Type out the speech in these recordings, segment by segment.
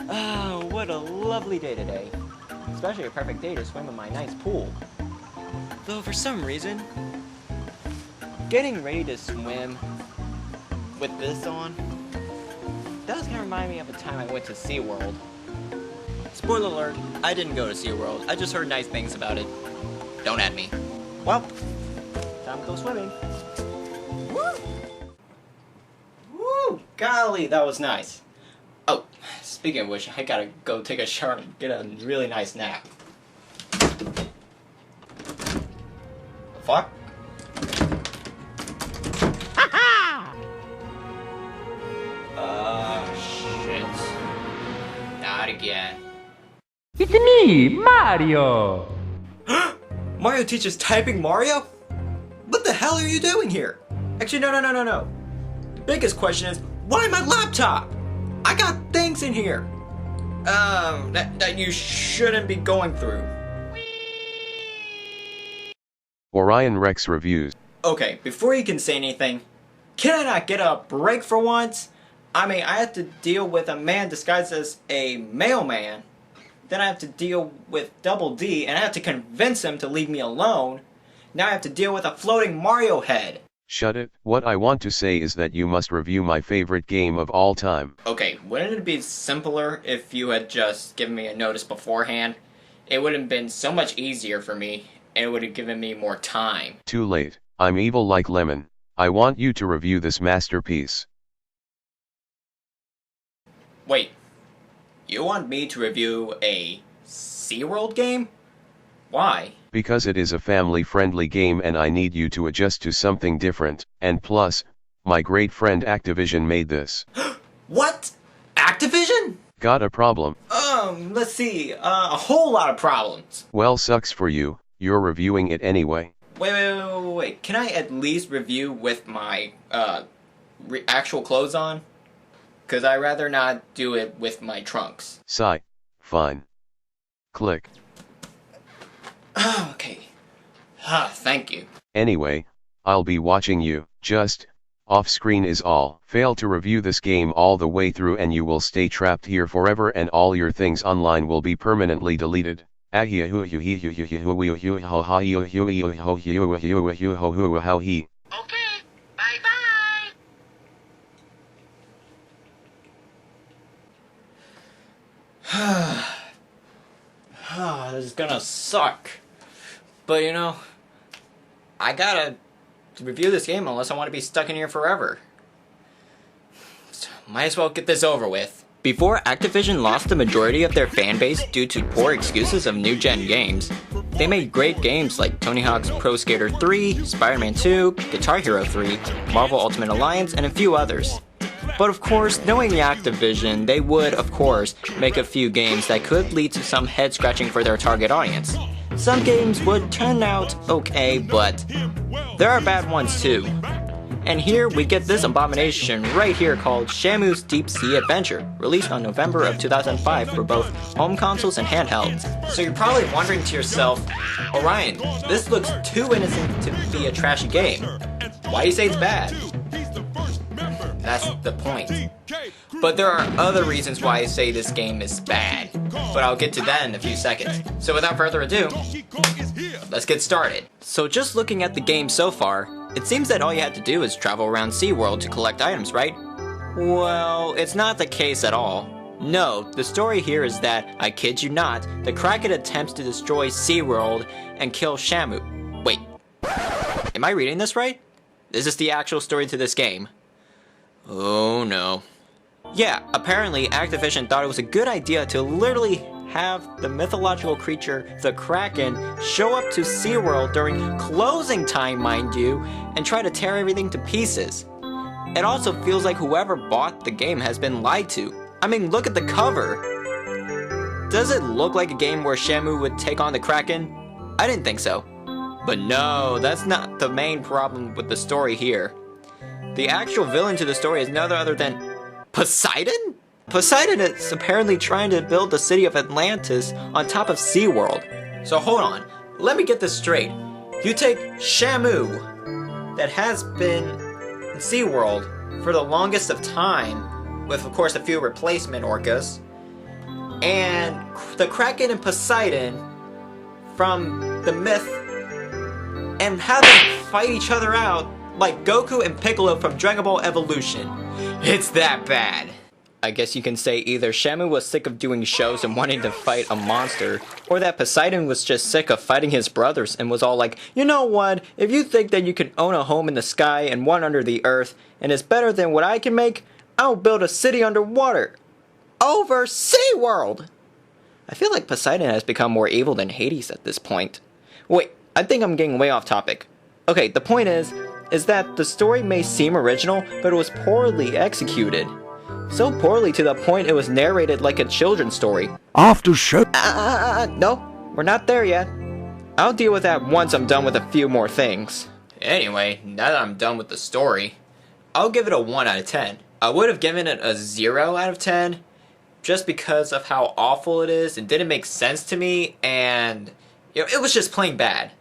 Oh, what a lovely day today. Especially a perfect day to swim in my nice pool. Though for some reason, getting ready to swim with this on does kind of remind me of the time I went to SeaWorld. Spoiler alert, I didn't go to SeaWorld. I just heard nice things about it. Don't at me. Well, time to go swimming. Woo! Woo! Golly, that was nice. Oh, speaking of which, I gotta go take a shower and get a really nice nap. The fuck? Shit. Not again. It's me, Mario! Mario teaches typing Mario? What the hell are you doing here? Actually, no. The biggest question is, why my laptop? I got things in here. That you shouldn't be going through. Orion Rex reviews. Okay, before you can say anything, can I not get a break for once? I mean, I have to deal with a man disguised as a mailman. Then I have to deal with Double D, and I have to convince him to leave me alone. Now I have to deal with a floating Mario head. Shut it. What I want to say is that you must review my favorite game of all time. Okay, wouldn't it be simpler if you had just given me a notice beforehand? It would have been so much easier for me, and it would have given me more time. Too late. I'm evil like Lemon. I want you to review this masterpiece. Wait, you want me to review a SeaWorld game? Why? Because it is a family-friendly game and I need you to adjust to something different, and plus, my great friend Activision made this. What? Activision? Got a problem? Let's see, a whole lot of problems. Well, sucks for you, you're reviewing it anyway. Wait, can I at least review with my, actual clothes on? Cause I'd rather not do it with my trunks. Sigh. Fine. Click. Okay. Thank you. Anyway, I'll be watching you, just, off screen is all. Fail to review this game all the way through and you will stay trapped here forever and all your things online will be permanently deleted. Okay, bye-bye! This is gonna suck. But you know, I gotta review this game unless I want to be stuck in here forever. So, might as well get this over with. Before Activision lost the majority of their fan base due to poor excuses of new-gen games, they made great games like Tony Hawk's Pro Skater 3, Spider-Man 2, Guitar Hero 3, Marvel Ultimate Alliance, and a few others. But of course, knowing Activision, they would, of course, make a few games that could lead to some head-scratching for their target audience. Some games would turn out okay, but there are bad ones too. And here we get this abomination right here called Shamu's Deep Sea Adventure, released on November of 2005 for both home consoles and handhelds. So you're probably wondering to yourself, Orion, this looks too innocent to be a trashy game. Why do you say it's bad? That's the point. But there are other reasons why I say this game is bad, but I'll get to that in a few seconds. So without further ado, let's get started. So just looking at the game so far, it seems that all you had to do is travel around SeaWorld to collect items, right? Well, it's not the case at all. No, the story here is that, I kid you not, the Kraken attempts to destroy SeaWorld and kill Shamu. Wait, am I reading this right? Is this the actual story to this game? Oh no. Yeah, apparently Activision thought it was a good idea to literally have the mythological creature, the Kraken, show up to SeaWorld during closing time, mind you, and try to tear everything to pieces. It also feels like whoever bought the game has been lied to. I mean, look at the cover. Does it look like a game where Shamu would take on the Kraken? I didn't think so. But no, that's not the main problem with the story here. The actual villain to the story is none other than Poseidon? Poseidon is apparently trying to build the city of Atlantis on top of SeaWorld. So hold on, let me get this straight. You take Shamu, that has been in SeaWorld for the longest of time, with of course a few replacement orcas, and the Kraken and Poseidon from the myth, and have them fight each other out like Goku and Piccolo from Dragon Ball Evolution. It's that bad. I guess you can say either Shamu was sick of doing shows and wanting to fight a monster, or that Poseidon was just sick of fighting his brothers and was all like, you know what, if you think that you can own a home in the sky and one under the earth, and it's better than what I can make, I'll build a city underwater. Over SeaWorld! I feel like Poseidon has become more evil than Hades at this point. Wait, I think I'm getting way off topic. Okay, the point is that the story may seem original, but it was poorly executed. So poorly to the point it was narrated like a children's story. After show. No, we're not there yet. I'll deal with that once I'm done with a few more things. Anyway, now that I'm done with the story, I'll give it a 1 out of 10. I would have given it a 0 out of 10, just because of how awful it is and didn't make sense to me, and it was just plain bad.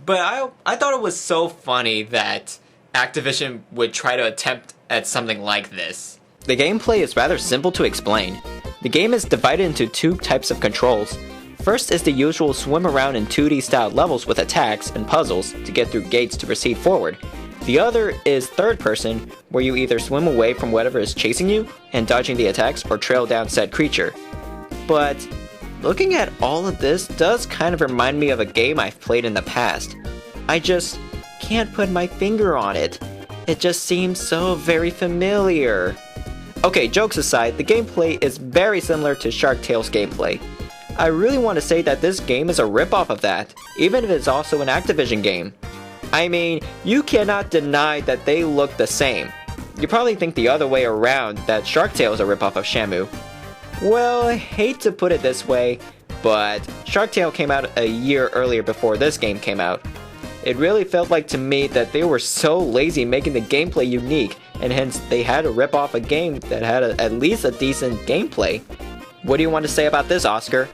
But I thought it was so funny that Activision would try to attempt at something like this. The gameplay is rather simple to explain. The game is divided into 2 types of controls. First is the usual swim around in 2D style levels with attacks and puzzles to get through gates to proceed forward. The other is third person, where you either swim away from whatever is chasing you and dodging the attacks, or trail down said creature. But looking at all of this does kind of remind me of a game I've played in the past. I just can't put my finger on it. It just seems so very familiar. Okay, jokes aside, the gameplay is very similar to Shark Tale's gameplay. I really want to say that this game is a ripoff of that, even if it's also an Activision game. I mean, you cannot deny that they look the same. You probably think the other way around, that Shark Tale is a ripoff of Shamu. Well, I hate to put it this way, but Shark Tale came out a year earlier before this game came out. It really felt like to me that they were so lazy making the gameplay unique, and hence they had to rip off a game that had at least a decent gameplay. What do you want to say about this, Oscar?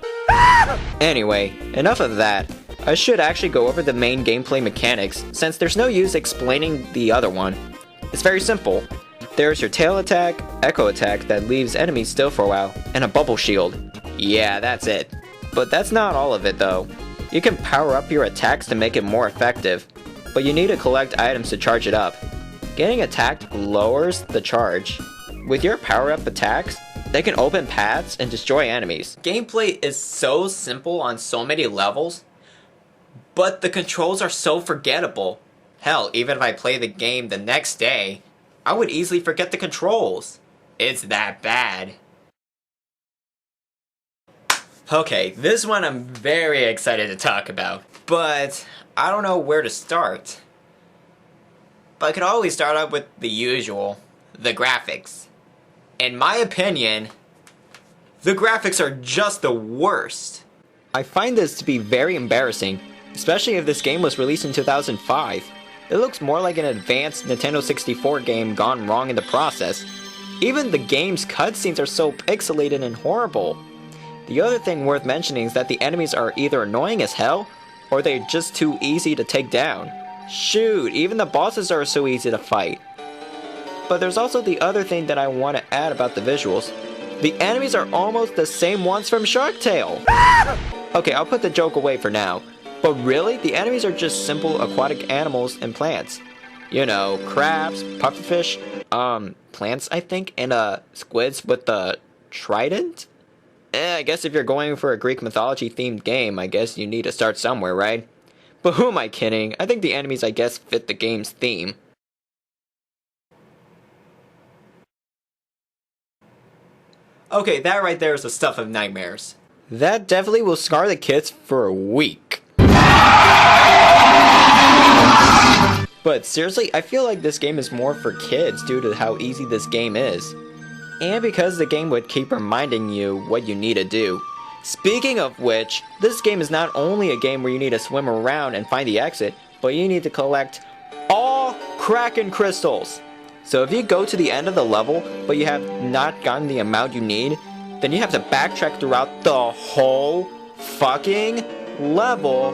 Anyway, enough of that. I should actually go over the main gameplay mechanics, since there's no use explaining the other one. It's very simple. There's your tail attack, echo attack that leaves enemies still for a while, and a bubble shield. Yeah, that's it. But that's not all of it though. You can power up your attacks to make it more effective, but you need to collect items to charge it up. Getting attacked lowers the charge. With your power-up attacks, they can open paths and destroy enemies. Gameplay is so simple on so many levels, but the controls are so forgettable. Hell, even if I play the game the next day, I would easily forget the controls. It's that bad. Okay, this one I'm very excited to talk about, but I don't know where to start. But I could always start out with the usual, the graphics. In my opinion, the graphics are just the worst. I find this to be very embarrassing, especially if this game was released in 2005. It looks more like an advanced Nintendo 64 game gone wrong in the process. Even the game's cutscenes are so pixelated and horrible. The other thing worth mentioning is that the enemies are either annoying as hell, or they're just too easy to take down. Shoot, even the bosses are so easy to fight. But there's also the other thing that I want to add about the visuals. The enemies are almost the same ones from Shark Tale! Okay, I'll put the joke away for now. But really, the enemies are just simple aquatic animals and plants. You know, crabs, pufferfish, plants I think, and squids with the trident? I guess if you're going for a Greek mythology themed game, I guess you need to start somewhere, right? But who am I kidding? I think the enemies I guess fit the game's theme. Okay, that right there is the stuff of nightmares. That definitely will scar the kids for a week. But seriously, I feel like this game is more for kids due to how easy this game is. And because the game would keep reminding you what you need to do. Speaking of which, this game is not only a game where you need to swim around and find the exit, but you need to collect all Kraken crystals. So if you go to the end of the level, but you have not gotten the amount you need, then you have to backtrack throughout the whole fucking level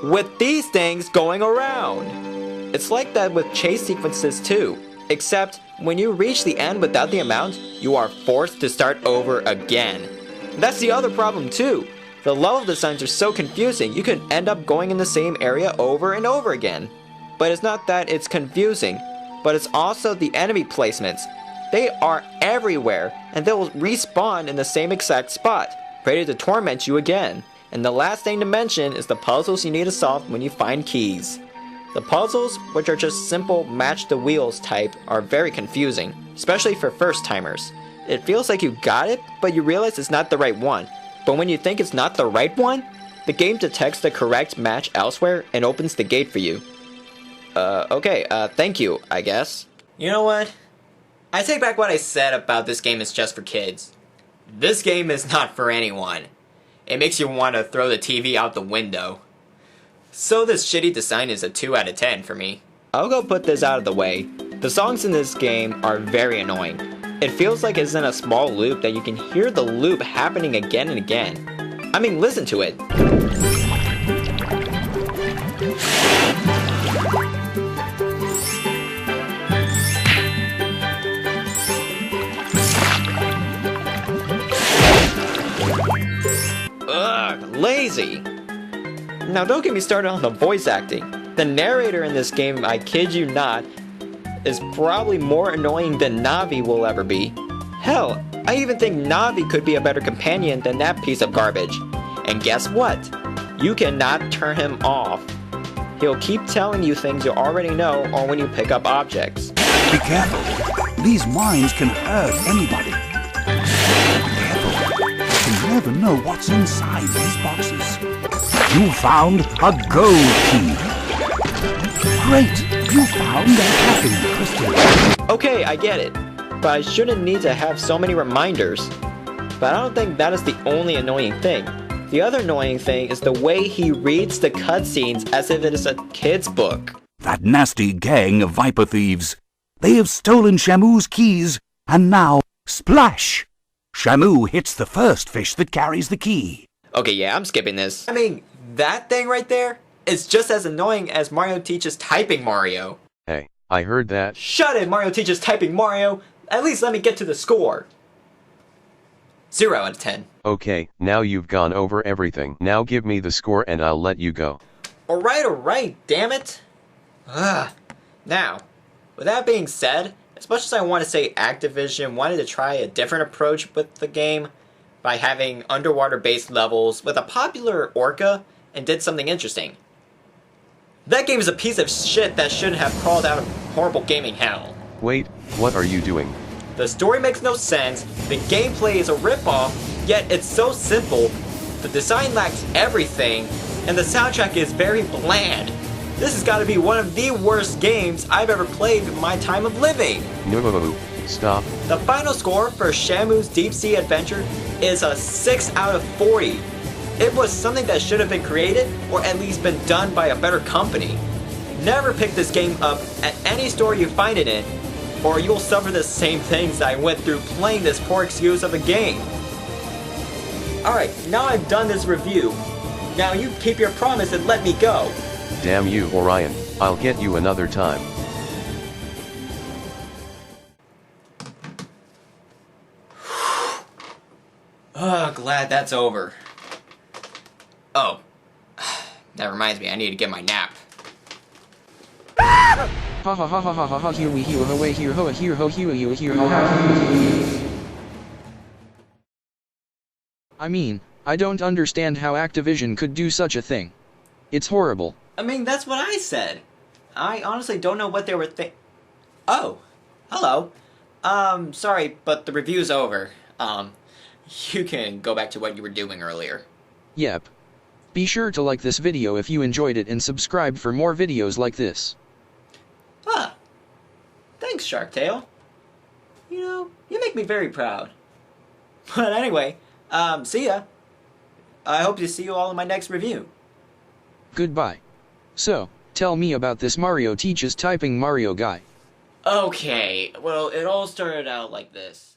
with these things going around. It's like that with chase sequences too, except when you reach the end without the amount, you are forced to start over again. And that's the other problem too. The level designs are so confusing, you could end up going in the same area over and over again. But it's not that it's confusing, but it's also the enemy placements. They are everywhere, and they will respawn in the same exact spot, ready to torment you again. And the last thing to mention is the puzzles you need to solve when you find keys. The puzzles, which are just simple match the wheels type, are very confusing, especially for first timers. It feels like you got it, but you realize it's not the right one. But when you think it's not the right one, the game detects the correct match elsewhere and opens the gate for you. Okay, thank you, I guess. You know what? I take back what I said about this game is just for kids. This game is not for anyone. It makes you want to throw the TV out the window. So this shitty design is a 2 out of 10 for me. I'll go put this out of the way. The songs in this game are very annoying. It feels like it's in a small loop that you can hear the loop happening again and again. I mean, listen to it. Ugh, lazy. Now don't get me started on the voice acting. The narrator in this game, I kid you not, is probably more annoying than Navi will ever be. Hell, I even think Navi could be a better companion than that piece of garbage. And guess what? You cannot turn him off. He'll keep telling you things you already know or when you pick up objects. Be careful. These mines can hurt anybody. Be careful. You never know what's inside these boxes. You found a gold key. Great! You found a happy crystal. Okay, I get it. But I shouldn't need to have so many reminders. But I don't think that is the only annoying thing. The other annoying thing is the way he reads the cutscenes as if it is a kid's book. That nasty gang of Viper thieves. They have stolen Shamu's keys, and now, splash! Shamu hits the first fish that carries the key. Okay, yeah, I'm skipping this. I mean, that thing right there is just as annoying as Mario teaches typing Mario. Hey, I heard that. Shut it, Mario teaches typing Mario! At least let me get to the score. 0 out of 10. Okay, now you've gone over everything. Now give me the score and I'll let you go. Alright, damn it. Ugh. Now, with that being said, as much as I want to say Activision wanted to try a different approach with the game by having underwater-based levels with a popular orca and did something interesting. That game is a piece of shit that shouldn't have crawled out of horrible gaming hell. Wait, what are you doing? The story makes no sense, the gameplay is a ripoff, yet it's so simple, the design lacks everything, and the soundtrack is very bland. This has got to be one of the worst games I've ever played in my time of living. No, stop. The final score for Shamu's Deep Sea Adventure is a 6 out of 40. It was something that should have been created, or at least been done by a better company. Never pick this game up at any store you find it in, or you'll suffer the same things that I went through playing this poor excuse of a game. Alright, now I've done this review. Now you keep your promise and let me go. Damn you, Orion. I'll get you another time. Glad that's over. Oh, that reminds me, I need to get my nap. Ha ha ha ha ha ha ha, here we here away here ho here ho here you here ho ha. I mean, I don't understand how Activision could do such a thing. It's horrible. I mean, that's what I said. I honestly don't know what they were Oh, hello. Sorry, but the review's over. You can go back to what you were doing earlier. Yep. Be sure to like this video if you enjoyed it and subscribe for more videos like this. Ah, thanks, Shark Tale. You know, you make me very proud. But anyway, see ya. I hope to see you all in my next review. Goodbye. So, tell me about this Mario teaches typing Mario guy. Okay, well, it all started out like this.